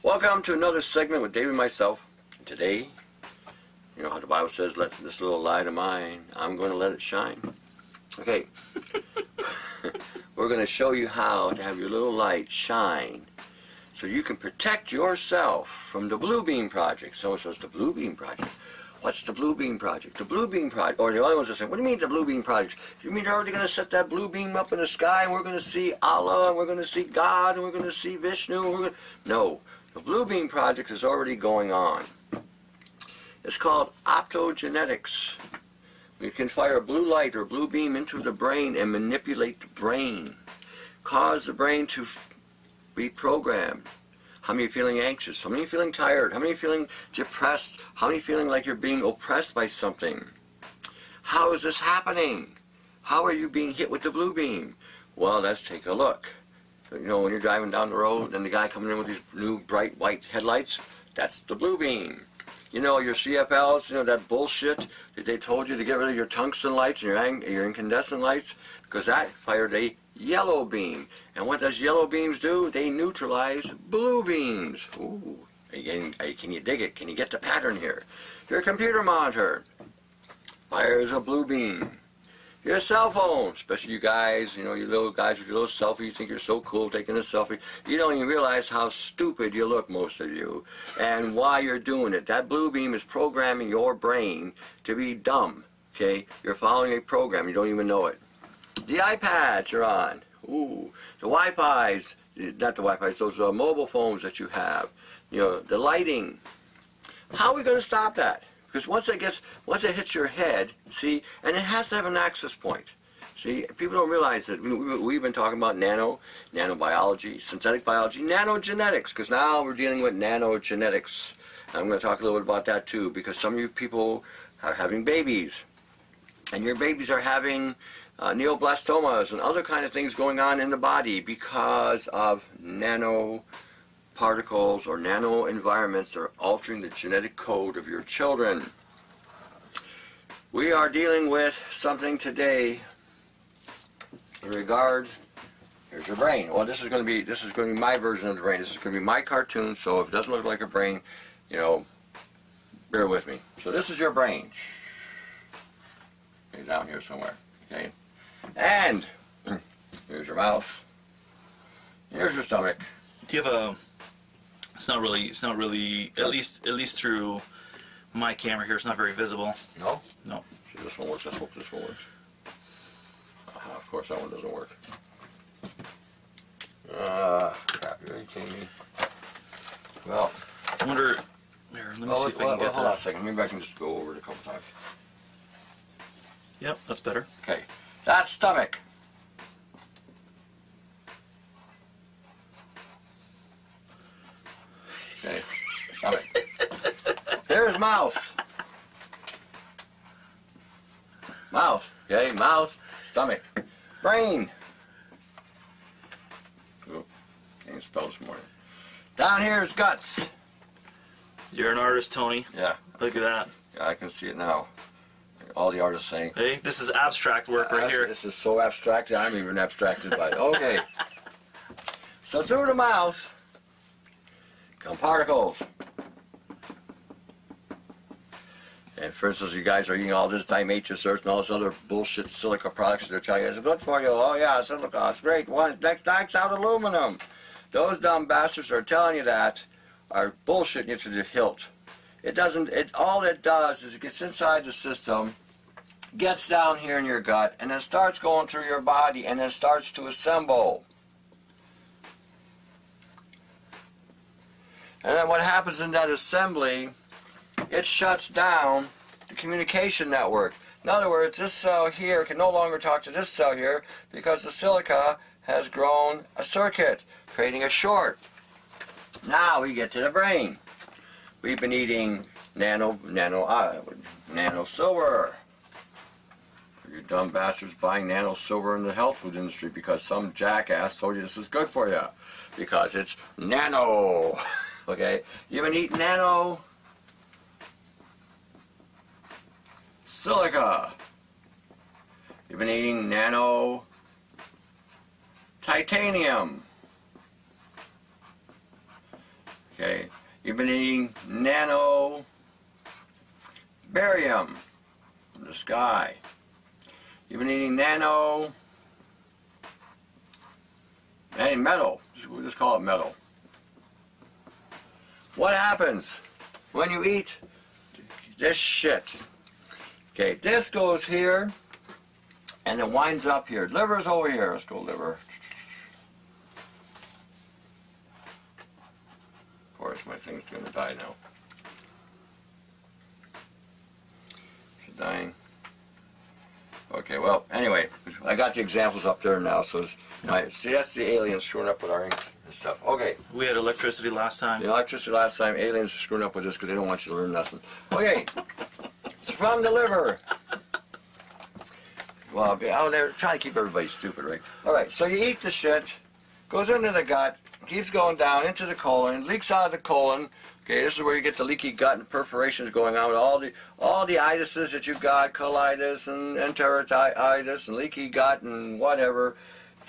Welcome to another segment with David and myself. Today, you know how the Bible says, let this little light of mine, I'm going to let it shine. Okay. We're going to show you how to have your little light shine so you can protect yourself from the Blue Beam Project. Someone says, the Blue Beam Project? What's the Blue Beam Project? The Blue Beam Project, or the other ones are saying, what do you mean the Blue Beam Project? You mean they're already going to set that blue beam up in the sky and we're going to see Allah and we're going to see God and we're going to see Vishnu? And we're going to... No, the Blue Beam Project is already going on. It's called optogenetics. You can fire a blue light or blue beam into the brain and manipulate the brain. Cause the brain to be programmed. How many are feeling anxious? How many are feeling tired? How many are feeling depressed? How many are feeling like you're being oppressed by something? How is this happening? How are you being hit with the blue beam? Well, let's take a look. So, you know, when you're driving down the road and the guy coming in with these new bright white headlights, that's the blue beam. You know, your CFLs, you know, that bullshit that they told you to get rid of your tungsten lights and your incandescent lights, because that fired a yellow beam. And what does yellow beams do? They neutralize blue beams. Ooh, again, can you dig it? Can you get the pattern here? Your computer monitor fires a blue beam. Your cell phone, especially you guys, you know, you little guys with your little selfie, you think you're so cool taking a selfie. You don't even realize how stupid you look, most of you, and why you're doing it. That blue beam is programming your brain to be dumb, okay? You're following a program, you don't even know it. The iPads you're on, ooh, the Wi-Fi's, not the Wi-Fi's, those mobile phones that you have, you know, the lighting. How are we going to stop that? Because once it hits your head, see, and it has to have an access point. See, people don't realize that we've been talking about nanobiology, synthetic biology, nanogenetics, because now we're dealing with nanogenetics. I'm going to talk a little bit about that too, because some of you people are having babies, and your babies are having neoplasmas and other kind of things going on in the body because of nanoparticles or nano environments that are altering the genetic code of your children. We are dealing with something today in regard, here's your brain. Well, this is going to be my version of the brain. This is going to be my cartoon, so if it doesn't look like a brain, you know, bear with me. So this is your brain. Okay, down here somewhere. Okay? And here's your mouth. Here's your stomach. Do you have a... It's not really, at least through my camera here, it's not very visible. No? No. See, this one works. Let's hope this one works. Of course, that one doesn't work. Crap, are you kidding me? Well, I wonder, here, let me see if I can get that. Hold on a second, maybe I can just go over it a couple times. Yep, that's better. Okay, that's stomach. Okay, stomach. Here's mouth. Mouth, okay, mouth, stomach. Brain. Oop, can't spell this morning. Down here is guts. You're an artist, Tony. Yeah. Look at that. Yeah, I can see it now. All the artists saying. Hey, this is abstract work right here. This is so abstract, I'm even abstracted by it. Okay. So through the mouth come particles. And for instance, you guys are eating all this diatomaceous earth and all this other bullshit silica products that they're telling you it's good for you. Oh yeah, silica, it's great. Next knocks out aluminum. Those dumb bastards are telling you that are bullshitting you to the hilt. It doesn't, all it does is it gets inside the system, gets down here in your gut, and then starts going through your body and then starts to assemble. And then what happens in that assembly, it shuts down the communication network. In other words, this cell here can no longer talk to this cell here because the silica has grown a circuit, creating a short. Now we get to the brain. We've been eating nano silver. You dumb bastards buying nano silver in the health food industry because some jackass told you this is good for you. Because it's nano. Okay? You've been eating nano silica. You've been eating nano titanium. Okay? You've been eating nano barium from the sky. You've been eating nano metal. We'll just call it metal. What happens when you eat this shit? Okay, this goes here and it winds up here. Liver's over here. Let's go liver. Of course, my thing's going to die now. It's dying. Okay, well, anyway, I got the examples up there now, so see, that's the aliens screwing up with our ink and stuff. Okay. We had electricity last time. The electricity last time, aliens are screwing up with this because they don't want you to learn nothing. Okay, it's from the liver. Well, they're trying to keep everybody stupid, right? All right, so you eat the shit, goes into the gut, keeps going down into the colon, leaks out of the colon. Okay, this is where you get the leaky gut and perforations going on with all the itises that you've got, colitis and enteritis and leaky gut and whatever.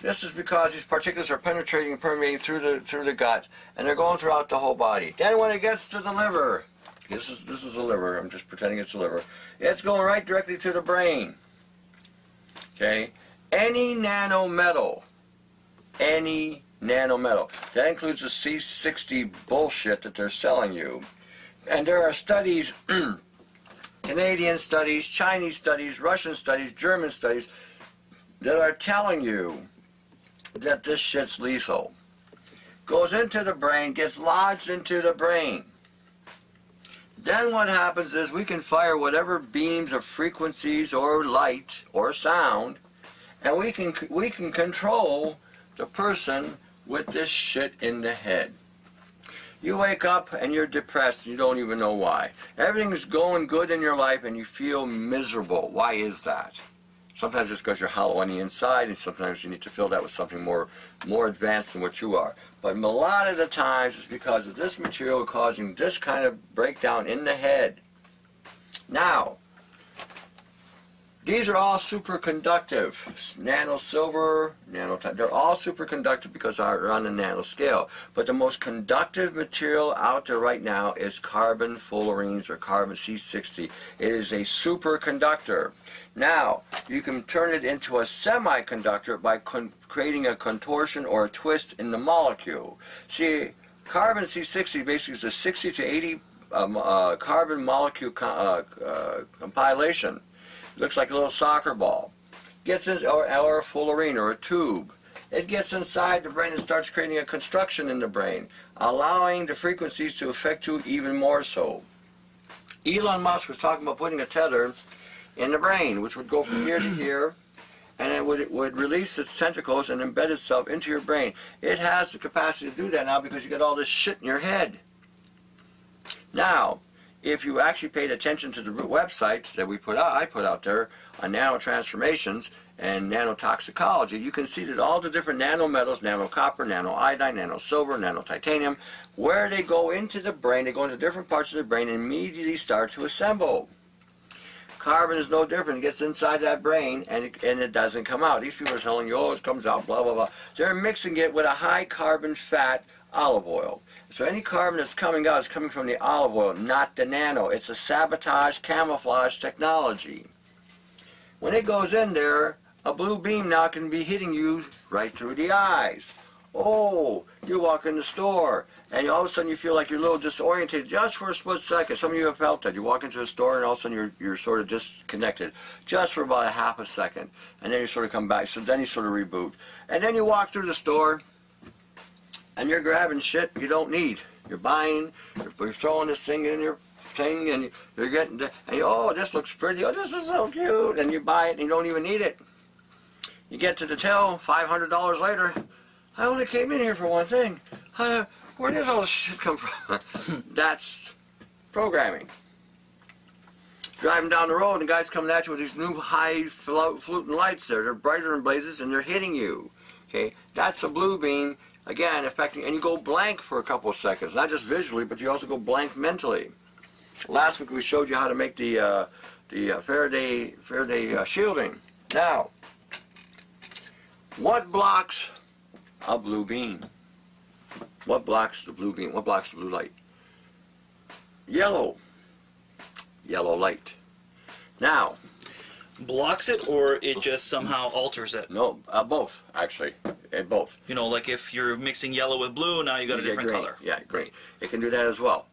This is because these particles are penetrating and permeating through the gut, and they're going throughout the whole body. Then when it gets to the liver, this is the liver. I'm just pretending it's the liver. It's going right directly to the brain. Okay, any nanometal, that includes the C60 bullshit that they're selling you. And there are studies, Canadian studies, Chinese studies, Russian studies, German studies, that are telling you that this shit's lethal. Goes into the brain, gets lodged into the brain. Then what happens is we can fire whatever beams of frequencies or light or sound, and we can control the person with this shit in the head. You wake up and you're depressed, you don't even know why. Everything's going good in your life and you feel miserable. Why is that? Sometimes it's because you're hollow on the inside, and sometimes you need to fill that with something more advanced than what you are. But a lot of the times it's because of this material causing this kind of breakdown in the head. Now, these are all superconductive. Nano silver, nano time. They're all superconductive because they're on the nano scale. But the most conductive material out there right now is carbon fullerenes or carbon C60. It is a superconductor. Now, you can turn it into a semiconductor by creating a contortion or a twist in the molecule. See, carbon C60 basically is a 60 to 80 carbon molecule compilation. It looks like a little soccer ball. Gets in, or a fullerene or a tube. It gets inside the brain and starts creating a construction in the brain, allowing the frequencies to affect you even more so. Elon Musk was talking about putting a tether in the brain, which would go from here to here, and it would release its tentacles and embed itself into your brain. It has the capacity to do that now because you got all this shit in your head. Now, if you actually paid attention to the website that I put out there on nanotransformations and nanotoxicology, you can see that all the different nanometals, nano copper, nano iodine, nano silver, nano titanium, where they go into the brain, they go into different parts of the brain and immediately start to assemble. Carbon is no different. It gets inside that brain and it doesn't come out. These people are telling you, oh, it comes out, blah, blah, blah. They're mixing it with a high carbon fat olive oil. So any carbon that's coming out is coming from the olive oil, not the nano. It's a sabotage, camouflage technology. When it goes in there, a blue beam now can be hitting you right through the eyes. Oh, you walk in the store, and all of a sudden you feel like you're a little disoriented just for a split second. Some of you have felt that. You walk into a store, and all of a sudden you're sort of disconnected just for about a half a second. And then you sort of come back, so then you sort of reboot. And then you walk through the store, and you're grabbing shit you don't need. You're buying, you're throwing this thing in your thing, and you're getting, oh, this looks pretty, oh, this is so cute, and you buy it, and you don't even need it. You get to the till, $500 later, I only came in here for one thing. Where does all this shit come from? That's programming. Driving down the road, and the guy's coming at you with these new high fluting lights there. They're brighter than blazes, and they're hitting you. Okay, that's a blue beam. Again, affecting, and you go blank for a couple of seconds, not just visually, but you also go blank mentally. Last week we showed you how to make the Faraday shielding. Now, what blocks a blue beam? What blocks the blue beam? What blocks the blue light? yellow light. Now, blocks it, or it just somehow alters it? no, both actually, both. You know, like if you're mixing yellow with blue, now you got a different green. color. Yeah, green. It can do that as well,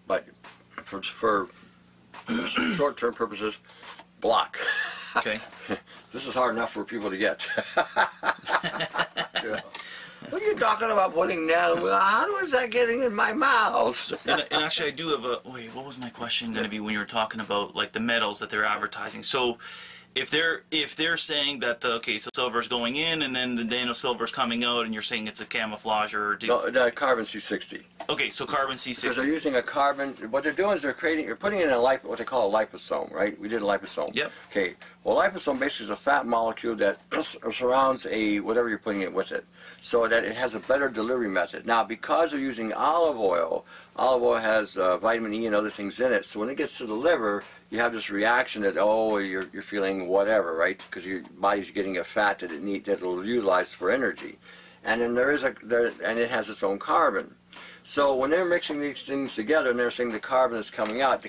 but for short-term purposes, block. Okay. This is hard enough for people to get. Yeah. What are you talking about putting nano? How is that getting in my mouth? And actually, I do have a... Wait, what was my question going to be when you were talking about like the metals that they're advertising? So, if they're saying that so silver's going in and then the nano silver's coming out, and you're saying it's a camouflage or... No, the carbon C60. Okay, so carbon C60. Because they're using a carbon... What they're doing is they're putting in what they call a liposome, right? We did a liposome. Yep. Okay. Well, liposome basically is a fat molecule that surrounds whatever you're putting it with it, so that it has a better delivery method. Now, because they're using olive oil has vitamin E and other things in it, so when it gets to the liver, you have this reaction that, oh, you're feeling whatever, right? Because your body's getting a fat that it'll utilize for energy. And then and it has its own carbon. So when they're mixing these things together and they're saying the carbon that's coming out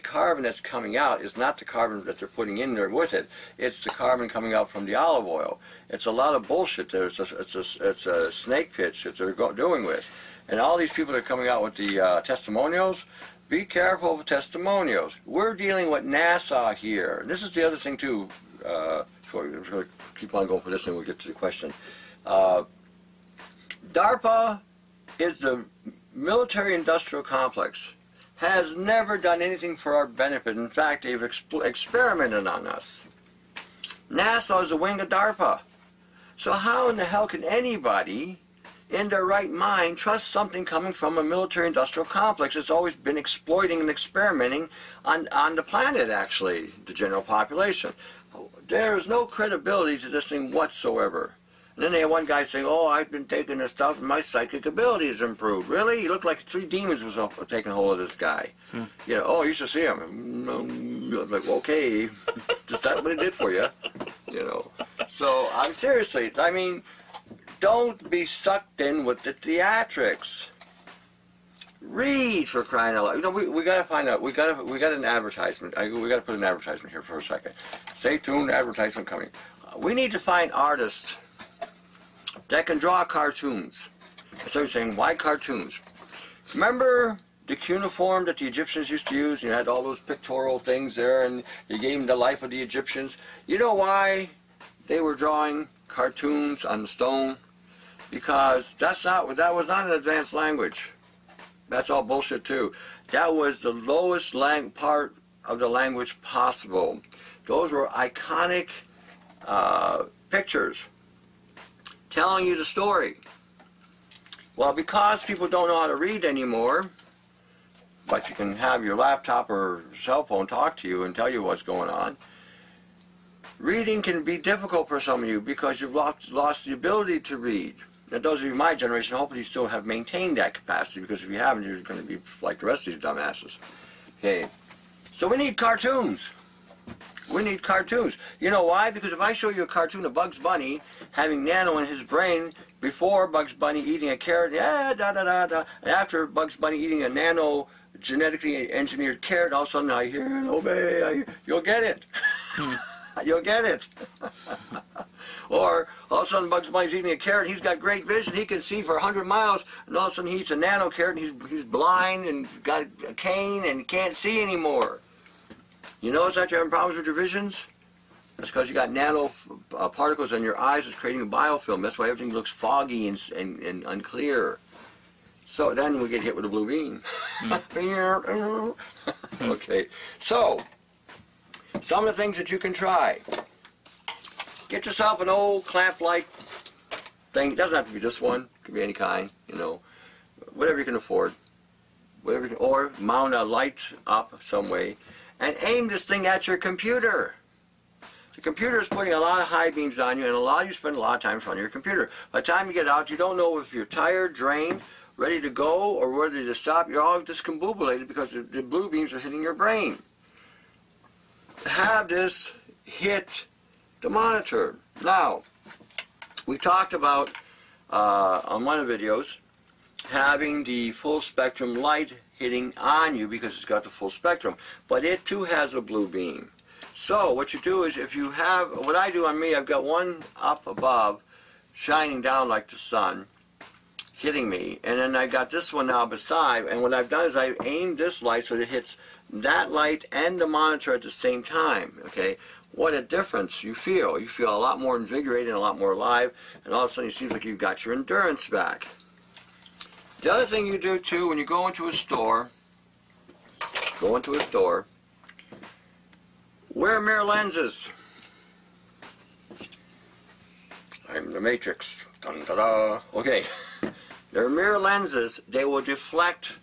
is not the carbon that they're putting in there with it. It's the carbon coming out from the olive oil. It's a lot of bullshit there. It's a snake pitch that they're doing with. And all these people that are coming out with the testimonials, be careful with testimonials. We're dealing with NASA here. And this is the other thing too. I'm going to keep on going for this and we'll get to the question. DARPA is the military-industrial complex, has never done anything for our benefit. In fact, they've experimented on us. NASA is a wing of DARPA. So how in the hell can anybody in their right mind trust something coming from a military-industrial complex that's always been exploiting and experimenting on the planet, actually, the general population? There is no credibility to this thing whatsoever. And then they had one guy saying, oh, I've been taking this stuff and my psychic abilities improved. Really? You look like 3 demons was taking hold of this guy. You know, oh, you should see him. I'm like, okay, is that what it did for you? You know. So, I'm seriously, I mean, don't be sucked in with the theatrics. Read, for crying out loud. You know, we got to find out. We got an advertisement. We got to put an advertisement here for a second. Stay tuned, advertisement coming. We need to find artists that can draw cartoons. So you're saying, why cartoons? Remember the cuneiform that the Egyptians used to use? You had all those pictorial things there, and you gave them the life of the Egyptians. You know why they were drawing cartoons on the stone? Because that was not an advanced language. That's all bullshit too. That was the lowest part of the language possible. Those were iconic pictures telling you the story. Well, because people don't know how to read anymore, but you can have your laptop or cell phone talk to you and tell you what's going on, reading can be difficult for some of you because you've lost the ability to read. Now, those of you my generation, hopefully you still have maintained that capacity, because if you haven't, you're going to be like the rest of these dumbasses. Okay, so we need cartoons. We need cartoons. You know why? Because if I show you a cartoon of Bugs Bunny having nano in his brain before Bugs Bunny eating a carrot, and after Bugs Bunny eating a nano genetically engineered carrot, all of a sudden I hear and obey, you'll get it. You'll get it. Or all of a sudden Bugs Bunny's eating a carrot, he's got great vision, he can see for 100 miles, and all of a sudden he eats a nano carrot and he's blind and got a cane and can't see anymore. You notice that you're having problems with your visions? That's because you got nano particles in your eyes that's creating a biofilm. That's why everything looks foggy and unclear. So then we get hit with a blue beam. Okay, so some of the things that you can try. Get yourself an old clamp-like thing. It doesn't have to be this one. It can be any kind, you know. Whatever you can afford. Or mount a light up some way and aim this thing at your computer. The computer is putting a lot of high beams on you, and you spend a lot of time in front of your computer. By the time you get out, you don't know if you're tired, drained, ready to go, or ready to stop. You're all discombobulated because the blue beams are hitting your brain. Have this hit the monitor. Now, we talked about on one of the videos having the full spectrum light hitting on you because it's got the full spectrum, but it too has a blue beam. So what you do is, if you have, what I do on me, I've got one up above shining down like the sun, hitting me, and then I got this one now beside, and what I've done is I aimed this light so that it hits that light and the monitor at the same time. Okay, what a difference you feel. You feel a lot more invigorated and a lot more alive, and all of a sudden it seems like you've got your endurance back. The other thing you do too, when you go into a store, wear mirror lenses. I'm the Matrix. Dun, da, da. Okay. They're mirror lenses. They will deflect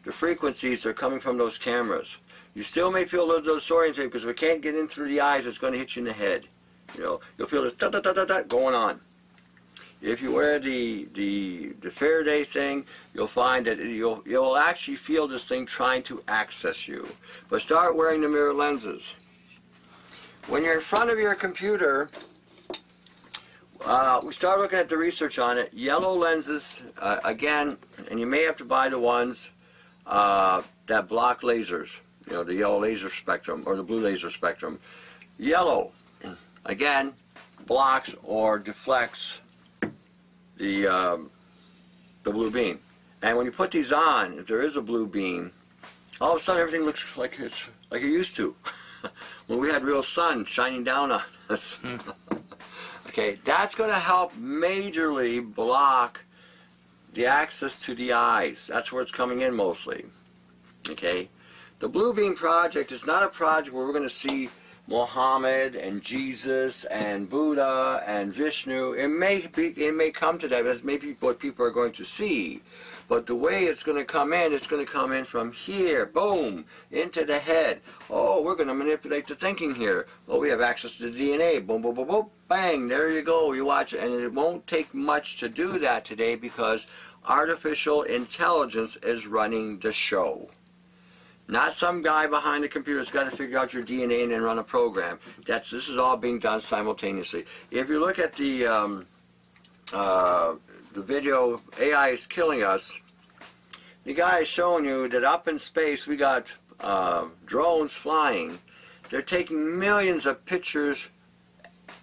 the frequencies that are coming from those cameras. You still may feel a little disoriented because if it can't get in through the eyes, it's going to hit you in the head. You know, you'll feel this da-da-da-da-da going on. If you wear the Faraday thing, you'll find that you'll actually feel this thing trying to access you. But start wearing the mirror lenses. When you're in front of your computer, we start looking at the research on it. Yellow lenses, again, and you may have to buy the ones that block lasers. You know, the yellow laser spectrum or the blue laser spectrum. Yellow, again, blocks or deflects the blue beam. And when you put these on, if there is a blue beam, all of a sudden everything looks like it used to. When we had real sun shining down on us. Okay, that's going to help majorly block the access to the eyes. That's where it's coming in mostly. Okay, the Blue Beam Project is not a project where we're going to see Muhammad and Jesus and Buddha and Vishnu. It may come to that. That's maybe what people are going to see. But the way it's going to come in, it's going to come in from here, boom, into the head. Oh, we're going to manipulate the thinking here. Oh, we have access to the DNA. Boom, boom, boom, boom, bang, there you go. You watch it. And it won't take much to do that today because artificial intelligence is running the show. Not some guy behind the computer that's got to figure out your DNA and then run a program. This is all being done simultaneously. If you look at the video, AI is Killing Us, the guy is showing you that up in space we got drones flying. They're taking millions of pictures,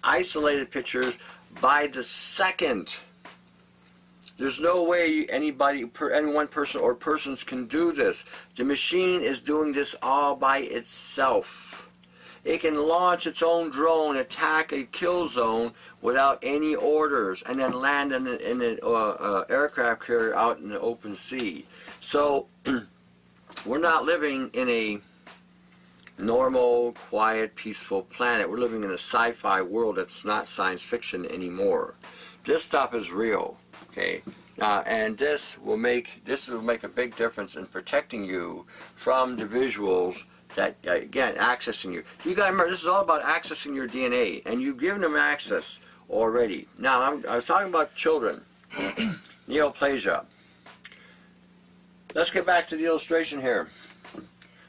isolated pictures, by the second. There's no way any one person or persons can do this. The machine is doing this all by itself. It can launch its own drone, attack a kill zone without any orders, and then land in an aircraft carrier out in the open sea. So we're not living in a normal, quiet, peaceful planet. We're living in a sci-fi world that's not science fiction anymore. This stuff is real, okay? And this will make a big difference in protecting you from the visuals that, again, accessing you. You got to remember, this is all about accessing your DNA, and you've given them access already. Now, I was talking about children, neoplasia. Let's get back to the illustration here.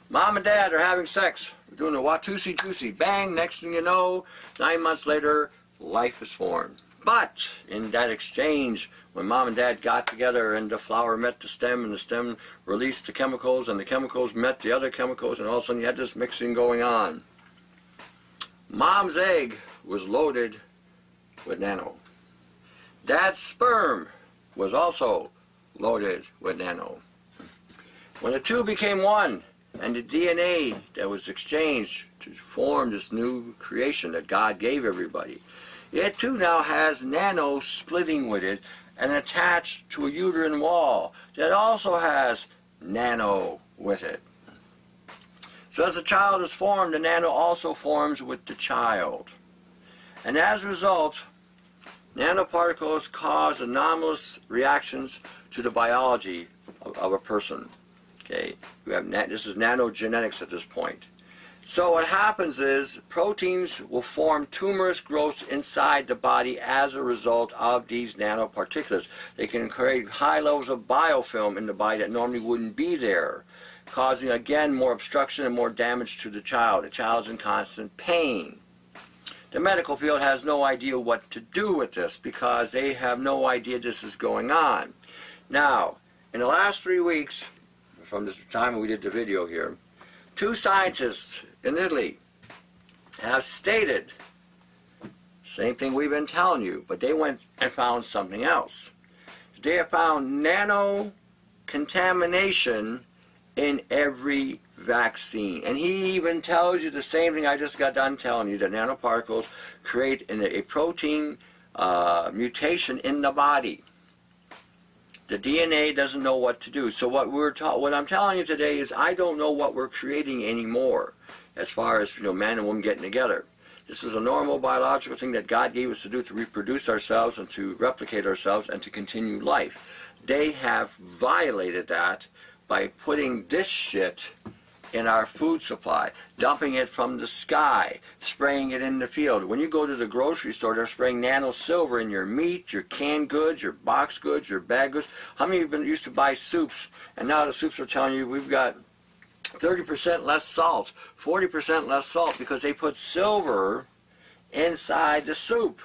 Mom and Dad are having sex. We're doing a Watusi Juicy. Bang, next thing you know, 9 months later, life is formed. But in that exchange, when Mom and Dad got together and the flower met the stem and the stem released the chemicals and the chemicals met the other chemicals, and all of a sudden you had this mixing going on. Mom's egg was loaded with nano. Dad's sperm was also loaded with nano. When the two became one, and the DNA that was exchanged to form this new creation that God gave everybody, it too now has nano splitting with it and attached to a uterine wall that also has nano with it. So as the child is formed, the nano also forms with the child. And as a result, nanoparticles cause anomalous reactions to the biology of a person. Okay, this is nanogenetics at this point. So what happens is proteins will form tumorous growths inside the body as a result of these nanoparticulates. They can create high levels of biofilm in the body that normally wouldn't be there, causing again more obstruction and more damage to the child. The child's in constant pain. The medical field has no idea what to do with this because they have no idea this is going on. Now, in the last 3 weeks, from the time we did the video here, 2 scientists in Italy have stated, same thing we've been telling you, but they went and found something else. They have found nano contamination in every vaccine. And he even tells you the same thing I just got done telling you, that nanoparticles create a protein mutation in the body. The DNA doesn't know what to do. So what I'm telling you today is I don't know what we're creating anymore as far as, you know, man and woman getting together. This was a normal biological thing that God gave us to do, to reproduce ourselves and to replicate ourselves and to continue life. They have violated that by putting this shit in our food supply, dumping it from the sky, spraying it in the field. When you go to the grocery store, they're spraying nano silver in your meat, your canned goods, your box goods, your bag goods. How many of you used to buy soups, and now the soups are telling you we've got 30% less salt, 40% less salt, because they put silver inside the soup.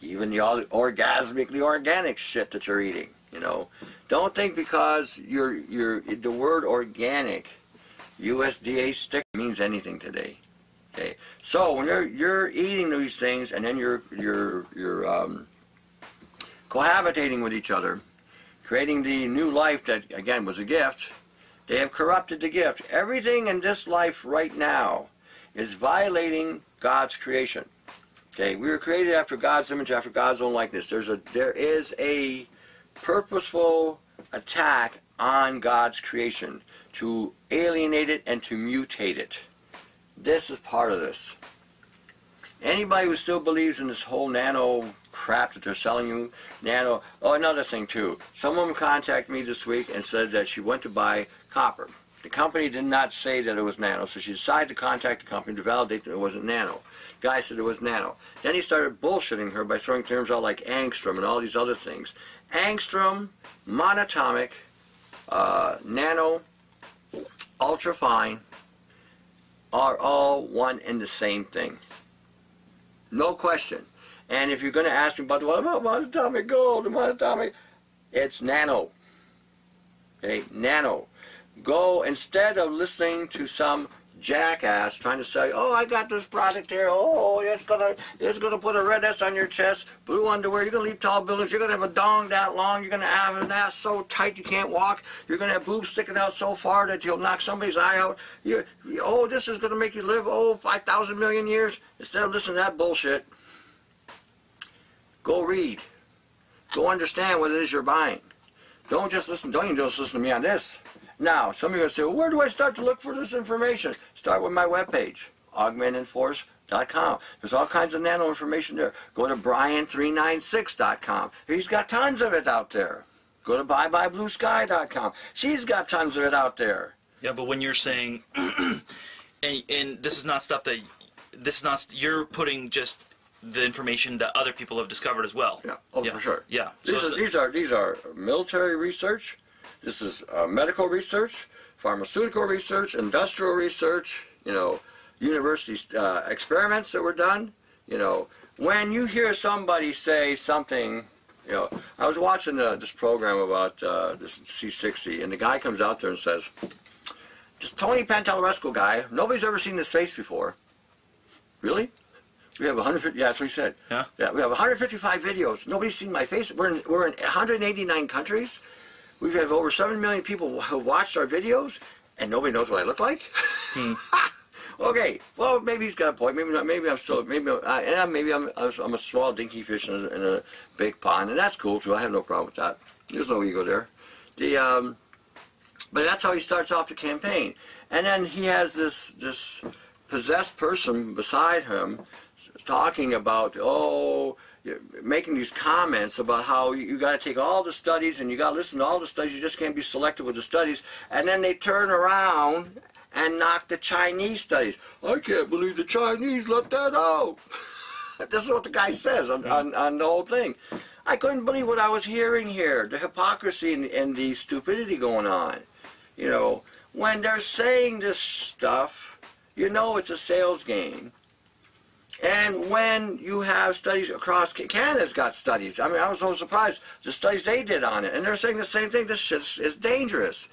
Even the orgasmically organic shit that you're eating, you know. Don't think because the word organic, USDA stick, means anything today. Okay, so when you're eating these things and then you're cohabitating with each other, creating the new life that again was a gift, they have corrupted the gift. Everything in this life right now is violating God's creation. Okay, we were created after God's image, after God's own likeness. There is a purposeful attack on God's creation to alienate it and to mutate it. This is part of this. Anybody who still believes in this whole nano crap that they're selling you, nano, oh, another thing too. Someone contacted me this week and said that she went to buy copper. The company did not say that it was nano, so she decided to contact the company to validate that it wasn't nano. The guy said it was nano. Then he started bullshitting her by throwing terms out like angstrom and all these other things. Angstrom, monatomic, nano, ultrafine are all one and the same thing. No question. And if you're going to ask me about what about monatomic gold, the monatomic, it's nano. Okay, nano. Go, instead of listening to some jackass trying to say, oh, I got this product here, oh, it's gonna put a red S on your chest, blue underwear, you're gonna leave tall buildings, you're gonna have a dong that long, you're gonna have an ass so tight you can't walk, you're gonna have boobs sticking out so far that you'll knock somebody's eye out, oh, this is gonna make you live, 5,000 million years. Instead of listening to that bullshit, go read. Go understand what it is you're buying. Don't even just listen to me on this. Now, some of you are going to say, well, where do I start to look for this information? Start with my webpage, augmentandforce.com. There's all kinds of nano information there. Go to brian396.com. He's got tons of it out there. Go to byebyebluesky.com. She's got tons of it out there. Yeah, but when you're saying, and this is not stuff that, you're putting just the information that other people have discovered as well. Yeah, yeah. For sure. Yeah. These are military research. This is medical research, pharmaceutical research, industrial research, you know, university experiments that were done. You know, when you hear somebody say something, you know, I was watching this program about this C60, and the guy comes out there and says, this Tony Pantalleresco guy, nobody's ever seen this face before. Really? We have 150, yeah, that's what he said. Yeah? Yeah, we have 155 videos. Nobody's seen my face. We're in 189 countries. We've had over 7 million people who watched our videos, and nobody knows what I look like. Okay, well, maybe he's got a point. Maybe not. Maybe I'm still. Maybe I'm a small dinky fish in a big pond, and that's cool too. I have no problem with that. There's no ego there. But that's how he starts off the campaign, and then he has this possessed person beside him talking about, making these comments about how you got to take all the studies and you got to listen to all the studies, you just can't be selective with the studies, and then they turn around and knock the Chinese studies. I can't believe the Chinese let that out. This is what the guy says on the whole thing. I couldn't believe what I was hearing here, the hypocrisy and the stupidity going on. You know, when they're saying this stuff, you know it's a sales game. And when you have studies across, Canada's got studies. I mean, I was so surprised, the studies they did on it. And they're saying the same thing, this shit is dangerous.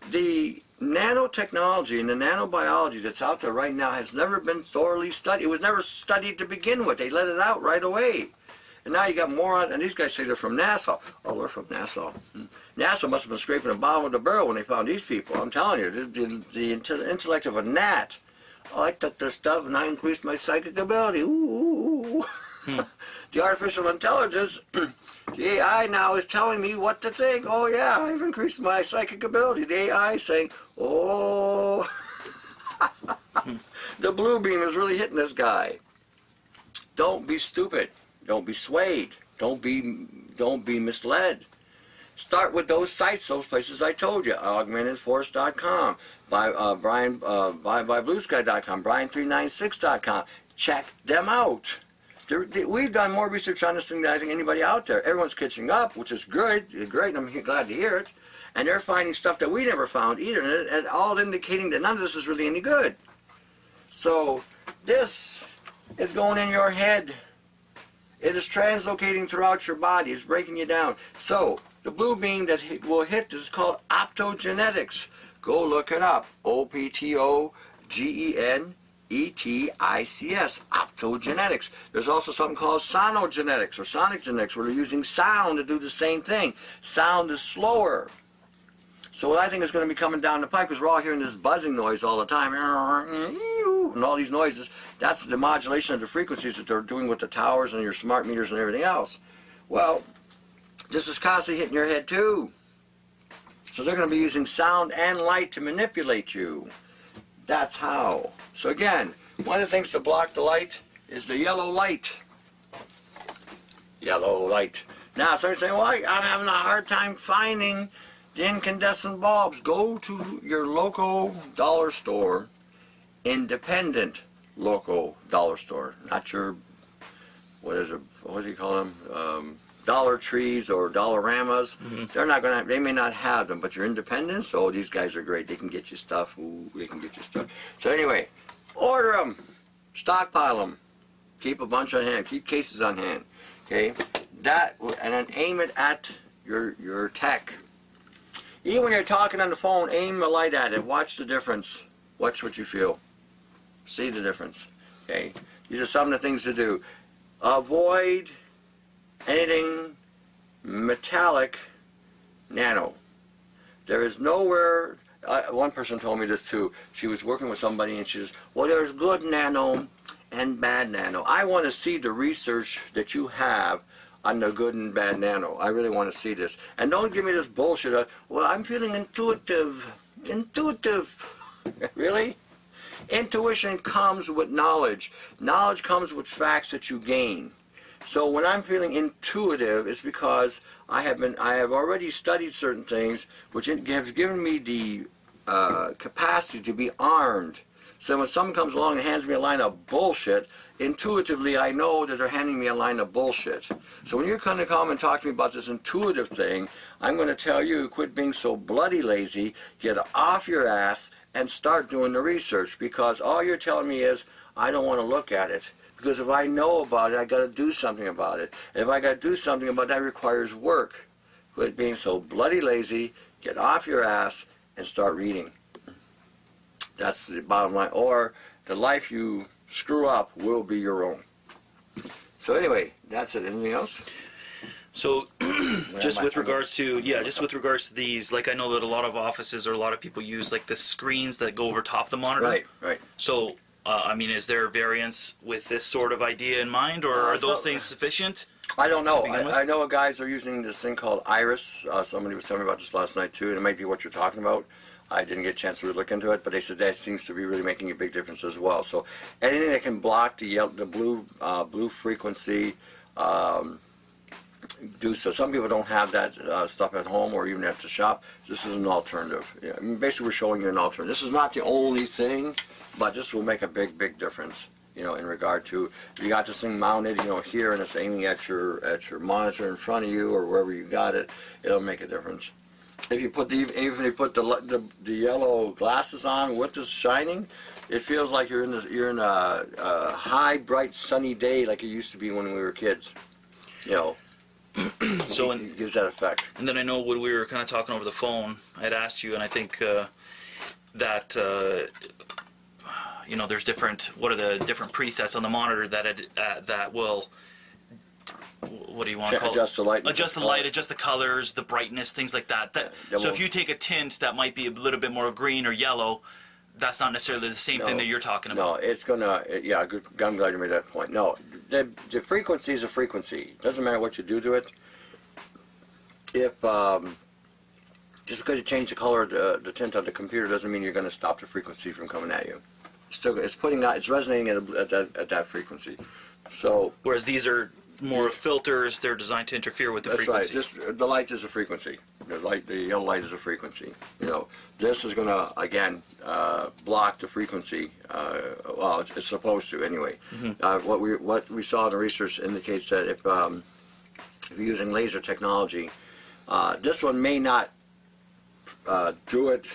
The nanotechnology and the nanobiology that's out there right now has never been thoroughly studied. It was never studied to begin with. They let it out right away. And now you got morons, and these guys say they're from NASA. Oh, we're from NASA. NASA must have been scraping the bottom of the barrel when they found these people. I'm telling you, the intellect of a gnat. Oh, I took this stuff and I increased my psychic ability. Ooh. The artificial intelligence, the AI now is telling me what to think. Oh yeah, I've increased my psychic ability. The AI is saying, oh, the blue beam is really hitting this guy. Don't be stupid. Don't be swayed. Don't be misled. Start with those sites, those places I told you. augmentedforce.com, bluesky.com, brian396.com. Check them out. We've done more research on this thing than I think anybody out there. Everyone's catching up, which is good, and I'm glad to hear it. And they're finding stuff that we never found either, and all indicating that none of this is really any good. So this is going in your head. It is translocating throughout your body. It's breaking you down. So the blue beam that will hit is called optogenetics. Go look it up. OPTOGENETICS. Optogenetics. There's also something called sonogenetics or sonic genetics, where they're using sound to do the same thing. Sound is slower. So what I think is going to be coming down the pipe, because we're all hearing this buzzing noise all the time, and all these noises, that's the modulation of the frequencies that they're doing with the towers and your smart meters and everything else. Well, this is constantly hitting your head too. So they're going to be using sound and light to manipulate you. That's how. So again, one of the things to block the light is the yellow light. Yellow light. Now, somebody's saying, well, I'm having a hard time finding the incandescent bulbs. Go to your local dollar store, independent local dollar store, not your, what do you call them, Dollar Trees or Dollaramas. They're not going to, they may not have them, but your independents, oh, these guys are great. They can get you stuff. Ooh, they can get you stuff. So anyway, order them, stockpile them, keep a bunch on hand, keep cases on hand, okay? That, and then aim it at your tech. Even when you're talking on the phone, aim the light at it. Watch the difference. Watch what you feel. See the difference. Okay? These are some of the things to do. Avoid anything metallic nano. There is nowhere, one person told me this too. She was working with somebody and she says, well, there's good nano and bad nano. I want to see the research that you have on the good and bad nano. I really want to see this. And don't give me this bullshit of, well, I'm feeling intuitive. Intuitive. Really? Intuition comes with knowledge. Knowledge comes with facts that you gain. So when I'm feeling intuitive, it's because I have already studied certain things, which have given me the capacity to be armed. So when someone comes along and hands me a line of bullshit, intuitively I know that they're handing me a line of bullshit. So when you're going to come and talk to me about this intuitive thing, I'm going to tell you, quit being so bloody lazy, get off your ass, and start doing the research, because all you're telling me is, I don't want to look at it. Because if I know about it, I got to do something about it. And if I got to do something about it, that requires work. Quit being so bloody lazy, get off your ass, and start reading. That's the bottom line. Or the life you screw up will be your own. So anyway, that's it. Anything else? So, just with regards to these, like, I know that a lot of offices or a lot of people use like the screens that go over top the monitor. Right, right. So, I mean, is there variance with this sort of idea in mind, or are those things sufficient? I don't know. I know guys are using this thing called Iris. Somebody was telling me about this last night too, and it might be what you're talking about. I didn't get a chance to really look into it, but they said that seems to be really making a big difference as well. So anything that can block the blue frequency, do so. Some people don't have that stuff at home or even at the shop. This is an alternative. Yeah, I mean, basically, we're showing you an alternative. This is not the only thing, but this will make a big, big difference. You know, in regard to, you got this thing mounted, you know, here, and it's aiming at your monitor in front of you or wherever you got it. It'll make a difference. if you put even if you put the yellow glasses on with this shining, it feels like you're in a high, bright, sunny day like it used to be when we were kids. You know. So it gives that effect. And then I know when we were kind of talking over the phone, I had asked you, and I think that you know, there's different. What are the different presets on the monitor that will, what do you want to call it? Adjust the light. Adjust the light, adjust the colors, the brightness, things like that. So if you take a tint that might be a little bit more green or yellow, that's not necessarily the same thing that you're talking about. No, it's gonna. Yeah, I'm glad you made that point. No, the frequency is a frequency. It doesn't matter what you do to it. If just because you change the color, the tint on the computer doesn't mean you're going to stop the frequency from coming at you. Still, it's putting out, it's resonating at that frequency. So whereas these are more filters, they're designed to interfere with the frequency. That's right. The light is a frequency. The yellow light is a frequency. You know, this is going to again block the frequency. Well, it's supposed to anyway. What we saw in the research indicates that if you're using laser technology, this one may not do it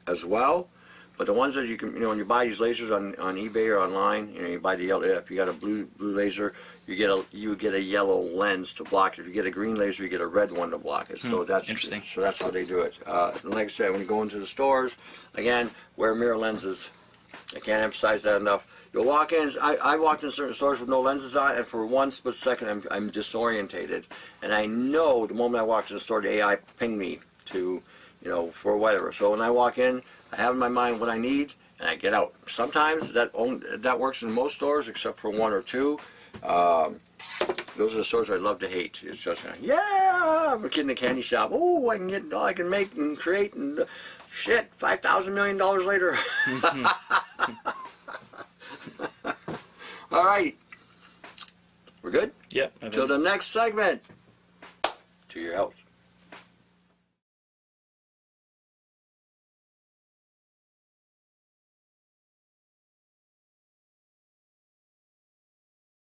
as well. But the ones that you can, you know, when you buy these lasers on eBay or online, you know, you buy the yellow. If you got a blue laser, you get a yellow lens to block it. If you get a green laser, you get a red one to block it. So that's interesting. So that's how they do it. And like I said, when you go into the stores, again, wear mirror lenses. I can't emphasize that enough. You'll walk in. I walked in certain stores with no lenses on, and for one split second, I'm disorientated, and I know the moment I walked in the store, the AI pinged me to, you know, for whatever. So when I walk in, I have in my mind what I need, and I get out. Sometimes that works in most stores, except for one or two. Those are the stores I love to hate. It's just, yeah, I'm a kid in a candy shop. Oh, I can make and create, and shit, $5,000 million later. All right, we're good. Yep. Until the next segment. To your health.